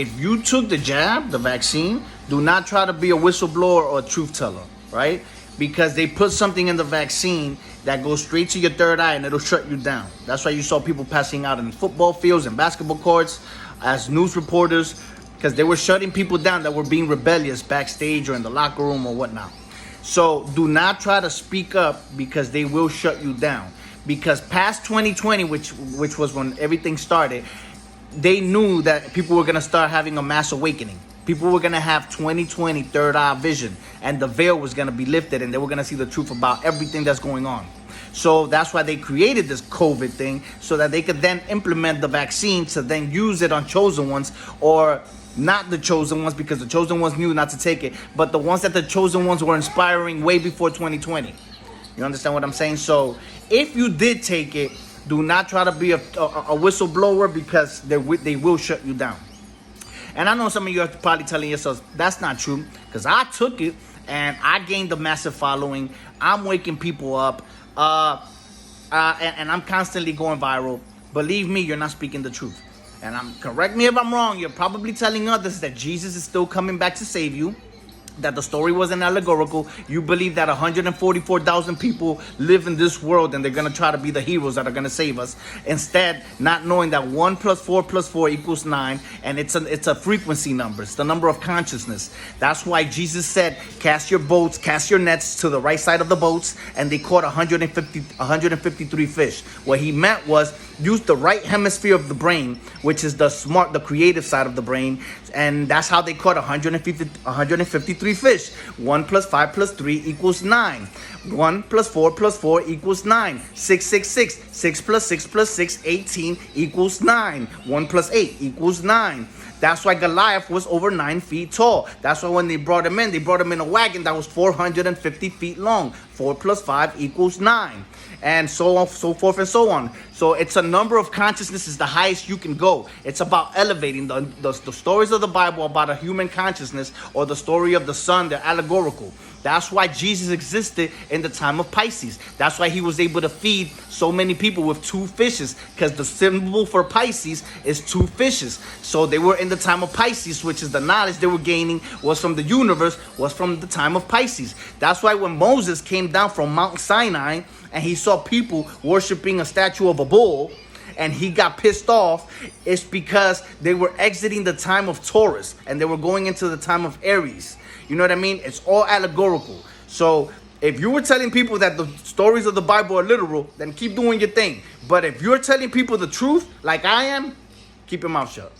If you took the jab, the vaccine, do not try to be a whistleblower or a truth teller, right? Because they put something in the vaccine that goes straight to your third eye and it'll shut you down. That's why you saw people passing out in football fields and basketball courts as news reporters, because they were shutting people down that were being rebellious backstage or in the locker room or whatnot. So do not try to speak up because they will shut you down. Because past 2020, which was when everything started, they knew that people were going to start having a mass awakening. People were going to have 2020 third eye vision, and the veil was going to be lifted, and they were going to see the truth about everything that's going on. So that's why they created this COVID thing, so that they could then implement the vaccine to then use it on chosen ones, or not the chosen ones, because the chosen ones knew not to take it, but the ones that the chosen ones were inspiring way before 2020. You understand what I'm saying? So if you did take it, do not try to be a whistleblower, because they will shut you down. And I know some of you are probably telling yourselves, that's not true, because I took it and I gained a massive following. I'm waking people up, and I'm constantly going viral. Believe me, you're not speaking the truth. And correct me if I'm wrong, you're probably telling others that Jesus is still coming back to save you, that the story wasn't allegorical. You believe that 144,000 people live in this world and they're going to try to be the heroes that are going to save us. Instead, not knowing that 1 + 4 + 4 = 9, and it's a frequency number. It's the number of consciousness. That's why Jesus said, cast your boats, cast your nets to the right side of the boats, and they caught 153 fish. What he meant was, use the right hemisphere of the brain, which is the creative side of the brain, and that's how they caught 153 fish. 1 + 5 + 3 = 9. 1 + 4 + 4 = 9. 666. 6 + 6 + 6 = 18 = 9. 1 + 8 = 9. That's why Goliath was over 9 feet tall. That's why when they brought him in a wagon that was 450 feet long. 4 + 5 = 9. And so on, so forth and so on. So it's a number of consciousness is the highest you can go. It's about elevating the stories of the Bible about a human consciousness, or the story of the sun. They're allegorical. That's why Jesus existed in the time of Pisces. That's why he was able to feed so many people with 2 fishes, because the symbol for Pisces is 2 fishes. So they were in the time of Pisces, which is the knowledge they were gaining was from the universe, was from the time of Pisces. That's why when Moses came down from Mount Sinai and he saw people worshiping a statue of a bull, and he got pissed off, it's because they were exiting the time of Taurus and they were going into the time of Aries. You know what I mean? It's all allegorical. So if you were telling people that the stories of the Bible are literal, then keep doing your thing. But if you're telling people the truth, like I am, keep your mouth shut.